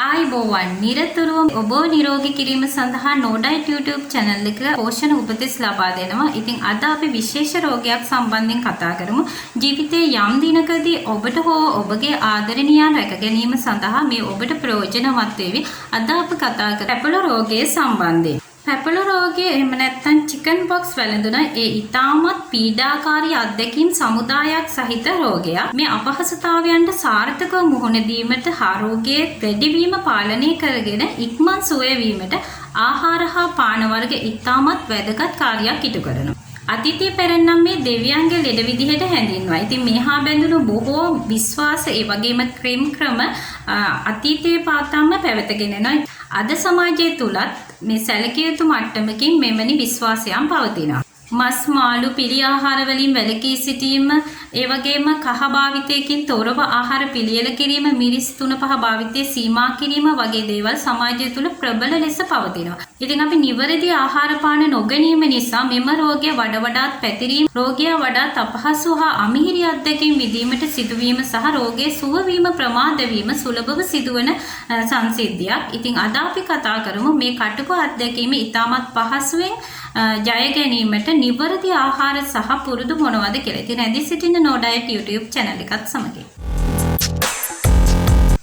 ආයිබෝවන් නිරතුරුවම ඔබ නිරෝගී කිරීම සඳහා නෝඩයිට් YouTube channel එක පෝෂණ උපදෙස් ලබා දෙනවා. ඉතින් අද අපි විශේෂ රෝගයක් සම්බන්ධයෙන් කතා කරමු. ජීවිතයේ යම් දිනකදී ඔබට හෝ ඔබගේ ආදරණීයයන් රැක ගැනීම සඳහා මේ ඔබට ප්‍රයෝජනවත් වේවි. අද අපි කතා කරමු පැපලෝ රෝගයේ සම්බන්ධයෙන්. පැපලෝ රෝගය එහෙම නැත්නම් චිකන් පොක්ස් වැළඳුන ඒ ඉතාමත් පීඩාකාරී අත්දැකීම් සමුදායක් සහිත රෝගයක්. මේ අපහසුතාවයන්ට සාර්ථකව මුහුණ දීමට ආරෝග්‍යයේ වැඩිවීම පාලනය කරගෙන ඉක්මන් සුවය වීමට ආහාර හා පාන වර්ග ඉතාමත් වැදගත් කාර්යයක් ඉටු කරනවා. අතීතයේ පැරණම් මේ දෙවියන්ගේ ලෙඩ විදිහට හැඳින්වුවා. ඉතින් මේහා බැඳුණු බොහෝ විශ්වාස ඒ වගේම ක්‍රම අතීතයේ පාතම්ම පැවතගෙන යනවා. අද සමාජය තුලත් මේ සැලකිය යුතු මට්ටමකින් මෙවැනි විශ්වාසයන් පවතිනවා. මස් මාළු පිළි ආහාර වලින් වැළකී සිටීම, ඒ වගේම කහ භාවිතයකින් තොරව ආහාර පිළියෙල කිරීම, මිරිස් 3-5 භාවිතය සීමා කිරීම වගේ දේවල් සමාජය තුල ප්‍රබල ලෙස පවතිනවා. ඉතින් අපි නිවැරදි ආහාර පාන නොගැනීම නිසා මෙම රෝගය වඩාත් පැතිරීම, රෝගය වඩාත් අපහසු හා අමිහිරි අත්දැකීම් විඳීමට සිදුවීම සහ රෝගයේ සුව වීම ප්‍රමාද වීම සුලභව සිදුවන සංසිද්ධියක්. ඉතින් අද අපි කතා කරමු මේ කටුක අත්දැකීම ඉතාමත් පහසුවෙන් ජය ගැනීමට නිවැරදි ආහාර සහ පුරුදු මොනවද කියලා. ඉතින් ඇදී සිටින නෝඩයිට් YouTube channel එකත් සමගින්.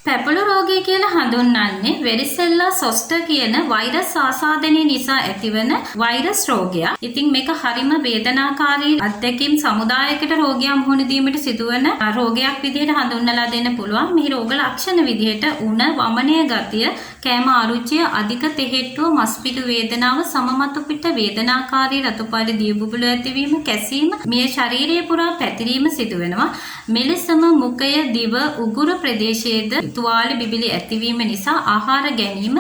පැපලෝ රෝගය කියලා හඳුන්වන්නේ වෙරිසෙල්ලා සොස්ටර් කියන වෛරස් ආසාදනය නිසා ඇතිවන වෛරස් රෝගයක්. ඉතින් මේක හරිම වේදනාකාරී අත්දැකීම් සමුදායයකට රෝගියා මුහුණ දීමට සිදුවන රෝගයක් විදිහට හඳුන්වලා දෙන්න පුළුවන්. මේ රෝග ලක්ෂණ විදිහට උණ, වමනය ගතිය, කෑම අරුචිය, අධික තෙහෙට්ටුව, මස්පිඩු වේදනාව, සමමතු පිට වේදනාකාරී රතුපාට දිය බුබුලු ඇතිවීම, කැසීම, මේ ශරීරය පුරා පැතිරීම සිදු වෙනවා. මෙලෙසම මුඛය, දිව, උගුර ප්‍රදේශයේද තුවාල බිබිලි ඇතිවීම නිසා ආහාර ගැනීම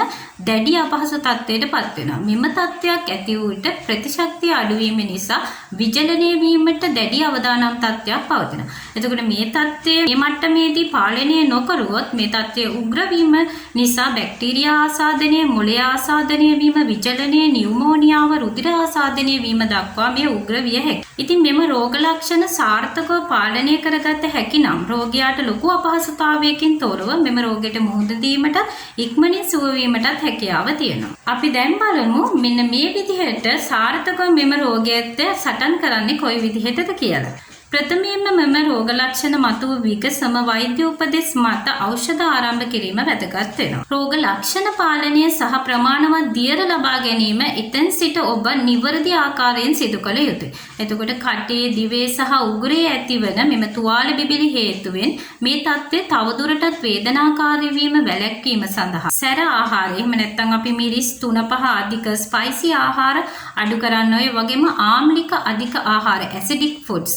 දැඩි අපහසු තත්ත්වයට පත් වෙනවා. මෙම තත්ත්වයක් ඇති වූ විට ප්‍රතිශක්තිය අඩුවීම නිසා විචලනය වීමට දැඩි අවදානම් තත්ත්වයක් පවතිනවා. එතකොට මේ තත්ත්වය මේ මට්ටමේදී පාලනය නොකරුවොත් මේ තත්ත්වය උග්‍ර වීම නිසා බැක්ටීරියා ආසාදනය, මොළය ආසාදනය වීම, විචලනය, නියුමෝනියාව, රුධිර ආසාදනය වීම දක්වා මේ උග්‍ර විය හැකියි. ඉතින් මෙම රෝග ලක්ෂණ සාර්ථකව පාලනය කරගත හැකි නම් රෝගියාට ලොකු අපහසුතාවයකින් තොරව මෙම රෝගයට මුහුණ දීමට ඉක්මනින් සුව වීමටත් හැකියාව තියෙනවා. අපි දැන් බලමු මෙන්න මේ විදිහට සාර්ථකව මෙම රෝගයට සටන් කරන්නේ කොයි විදිහටද කියලා. ප්‍රථමයෙන්ම මෙම රෝග ලක්ෂණ මතුව විගසම වෛද්‍ය උපදෙස් මත ඖෂධ ආරම්භ කිරීම වැදගත් වෙනවා. රෝග ලක්ෂණ පාලනය සහ ප්‍රමාණවත් දියර ලබා ගැනීම එතෙන් සිට ඔබ නිවැරදි ආකාරයෙන් සිදු කළ යුතුයි. එතකොට කටේ, දිවේ සහ උගුරේ ඇතිවන මෙම තුවාල බිබිලි හේතුවෙන් මේ තත්ත්වය තවදුරටත් වේදනාකාරී වීම වැළැක්වීම සඳහා සැර ආහාර, එහෙම නැත්නම් අපි මිරිස් 3-5 අධික ස්පයිසි ආහාර අඩු කරන්න ඕනේ. වගේම ආම්ලික අධික ආහාර, ඇසිඩික් ෆුඩ්ස්,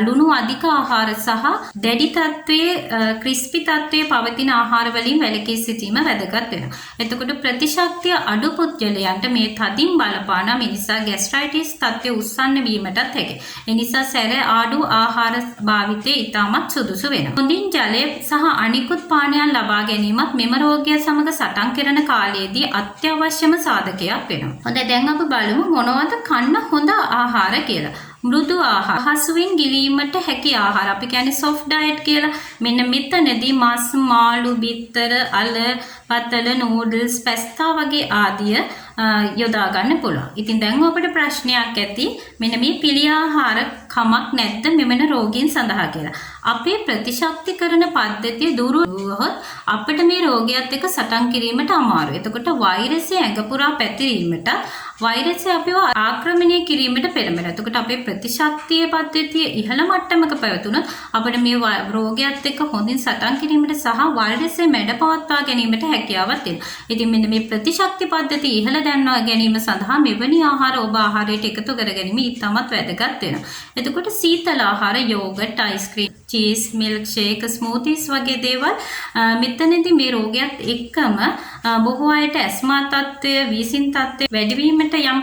ලුණු අධික ආහාර සහ දැඩි තත්ත්වයේ ක්‍රිස්පි තත්ත්වයේ පවතින ආහාර වලින් වැළකී සිටීම වැදගත් වෙනවා. එතකොට ප්‍රතිශක්තිය අඩු පුද්ගලයන්ට මේ තදින් බලපාන මිනිසා ગેස්ට්‍රයිටිස් තත්ත්වය උස්සන්න වීමටත් හැකියි. ඒ නිසා සැර ආඩු ආහාර භාවිතය ඉතාමත් සුදුසු වෙනවා. හොඳින් ජලය සහ අනිකුත් පානයන් ලබා ගැනීමත් මෙම රෝගය සමග සටන් කරන කාලයේදී අත්‍යවශ්‍යම සාධකයක් වෙනවා. හොඳයි, දැන් අපි බලමු මොනවද කන්න හොඳ ආහාර කියලා. මෘදු ආහාර, හසුවින් ගිලීමට හැකි ආහාර, අපි කියන්නේ soft diet කියලා. මෙන්න මෙතනදී මස්, මාළු, බිත්තර, අල, පතල, නූඩල්ස්, පැස්තා වගේ ආදිය යොදා ගන්න පුළුවන්. ඉතින් දැන් ඔබට ප්‍රශ්නයක් ඇති මෙන්න මේ පිළි ආහාර කමක් නැද්ද මෙමන රෝගීන් සඳහා කියලා. අපේ ප්‍රතිශක්තිකරණ පද්ධතිය දුරුවහොත් අපිට මේ රෝගයත් එක්ක සටන් කිරීමට අමාරුයි. එතකොට වෛරසය ඇඟ පුරා පැතිරීමට, වෛරසය අපිව ආක්‍රමණය කිරීමට පෙළඹෙනවා. එතකොට අපේ ප්‍රතිශක්තියේ පද්ධතිය ඉහළ මට්ටමක පැවතුනොත් අපිට මේ රෝගයත් එක්ක හොඳින් සටන් කිරීමට සහ වෛරසය මැඩ පවත්වා ගැනීමට හැකියාවක් තියෙනවා. ඉතින් මෙන්න මේ ප්‍රතිශක්ති පද්ධතිය ඉහළ දැන්වා ගැනීම සඳහා මෙවැනි ආහාර ඔබ ආහාරයට එකතු කර ගැනීම ඉතාමත් වැදගත් වෙනවා. එතකොට සීතල ආහාර, yoghurt, ice cream, cheese, milkshake, smoothies වගේ දේවල් මෙතනදී මේ රෝගයත් එක්කම බොහෝ අයට ඇස්මා තත්ත්වය, වීසින් තත්ත්වය වැඩිවීමට යම්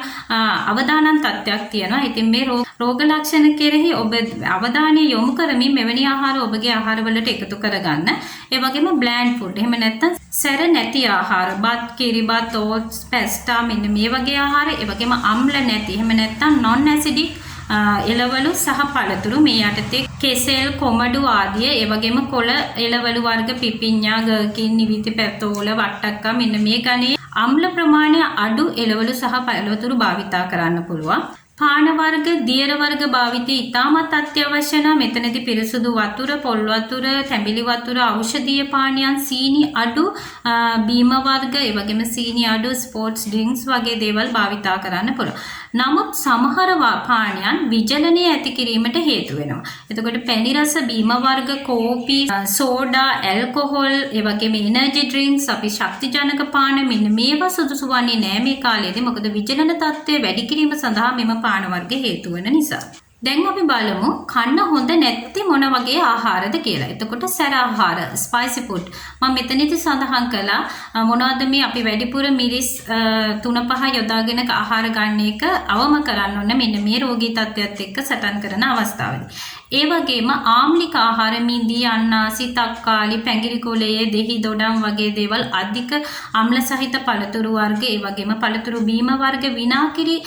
අවදානම් තත්ත්වයක් තියෙනවා. ඉතින් මේ රෝග ලක්ෂණ කෙරෙහි ඔබ අවධානය යොමු කරමින් මෙවැනි ආහාර ඔබගේ ආහාරවලට එකතු කරගන්න. ඒ වගේම බ්ලෑන්ඩ් ෆුඩ්, එහෙම නැත්නම් සැර නැති ආහාර, බත්, කිරිබත්, ඕට්ස්, පැස්ටා, මෙන්න මේ වගේ ආහාර, ඒ වගේම අම්ල නැති, එහෙම නැත්නම් non acidic එළවලු සහ පළතුරු මේ යටතේ කෙසෙල් කොමඩු ආදිය ඒ වගේම කොළ එළවලු වර්ග පිපිඤ්ඤා ගර්කින් නිවිති පැතෝල වට්ටක්කා මෙන්න මේ ගණයේ අම්ල ප්‍රමාණය අඩු එළවලු සහ පළතුරු භාවිතා කරන්න පුළුවන්. පාන වර්ග දියර වර්ග භාවිතය ඉතාමත් අත්‍යවශ්‍ය නම් මෙතනදී පිරිසුදු වතුර පොල් වතුර තැඹිලි වතුර ඖෂධීය පානයන් සීනි අඩු බීම වර්ග ඒ වගේම සීනි අඩු ස්පෝර්ට්ස් ඩ්‍රින්ක්ස් වගේ දේවල් භාවිතා කරන්න පුළුවන්. නමුත් සමහර පානයන් විජලනය ඇති කිරීමට හේතු වෙනවා. එතකොට පැණි රස බීම වර්ග කෝපි සෝඩා ඇල්කොහොල් ඒ වගේම එනර්ජි ඩ්‍රින්ක්ස් අපි ශක්තිජනක පාන මෙන්න මේවා සුදුසු වන්නේ නැහැ මේ කාලේදී. මොකද විජලන තත්ත්වය වැඩි කිරීම සඳහා මෙම පාන වර්ග හේතු වෙන නිසා. දැන් අපි බලමු කන්න හොඳ නැති මොන වගේ ආහාරද කියලා. එතකොට සැර ආහාර ස්පයිසි ෆුඩ් මම මෙතනදී සඳහන් කළා මොනවද මේ අපි වැඩිපුර මිරිස් 3-5 යොදාගෙන ආහාර ගන්න එක අවම කරන්න ඕන මෙන්න මේ රෝගී තත්ත්වයක් එක්ක සටන් කරන අවස්ථාවේදී. ඒ වගේම ආම්ලික ආහාර මිදි අන්නාසි තක්කාලි පැංගිරි කොළයේ දෙහි දොඩම් වගේ දේවල් අධික අම්ල සහිත පළතුරු වර්ග ඒ වගේම පළතුරු බීම වර්ග විනාකිරි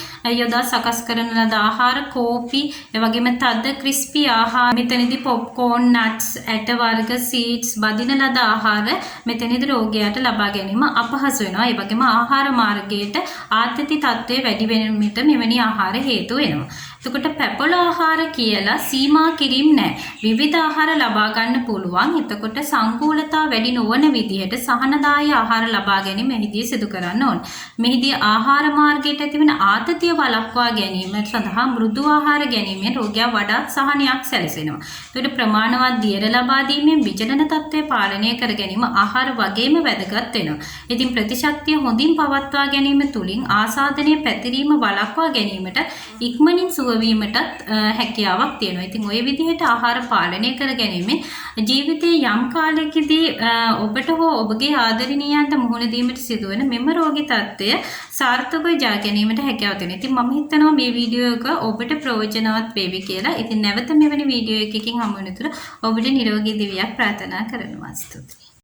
යොදා සකස් කරන ලද ආහාර කෝපි ඒ වගේම තද ක්‍රිස්පි ආහාර මෙතනදී පොප්කෝර්න් නට්ස් ඇට වර්ග සීඩ්ස් බදින ලද ආහාර මෙතනදී රෝගියාට ලබා ගැනීම අපහසු වෙනවා. ඒ වගේම ආහාර මාර්ගයට ආතති තත්ත්වය වැඩි වෙනමිට මෙවැනි ආහාර හේතු වෙනවා. එතකොට පැපොල ආහාර කියලා සීමා කිරීම නැහැ. විවිධ ආහාර ලබා ගන්න පුළුවන්. එතකොට සංකූලතා වැඩි නොවන විදිහට සහනදායී ආහාර ලබා ගැනීම මෙහිදී සිදු කරන්න ඕන. මෙහිදී ආහාර මාර්ගයට ඇතිවන ආතතිය වළක්වා ගැනීම සඳහා මෘදු ආහාර ගැනීමෙන් රෝගියා වඩාත් සහනයක් සැලසෙනවා. එතකොට ප්‍රමාණවත් දියර ලබා දීමෙන් විචලන තත්ත්වය පාලනය කර ගැනීම ආහාර වගේම වැදගත් වෙනවා. ඉතින් ප්‍රතිශක්තිය හොඳින් පවත්වා ගැනීම තුලින් ආසාදනයේ පැතිරීම වළක්වා ගැනීමට ඉක්මනින් වීමටත් හැකියාවක් තියෙනවා. ඉතින් ওই විදිහට ආහාර පාලනය කර ගැනීමෙන් ජීවිතයේ යම් කාලයකදී ඔබට හෝ ඔබගේ ආදරණීයන්ට මුහුණ දීමට සිදුවන මෙම රෝගී තත්ත්වය සාර්ථකව ජය ගැනීමට හැකියාව තියෙනවා. ඉතින් මම හිතනවා මේ වීඩියෝ එක ඔබට ප්‍රයෝජනවත් වේවි කියලා. ඉතින් නැවත මෙවැනි වීඩියෝ එකකින් හමු වෙනතුරු ඔබට නිරෝගී දිවියක් ප්‍රාර්ථනා කරනවා. ස්තුතියි.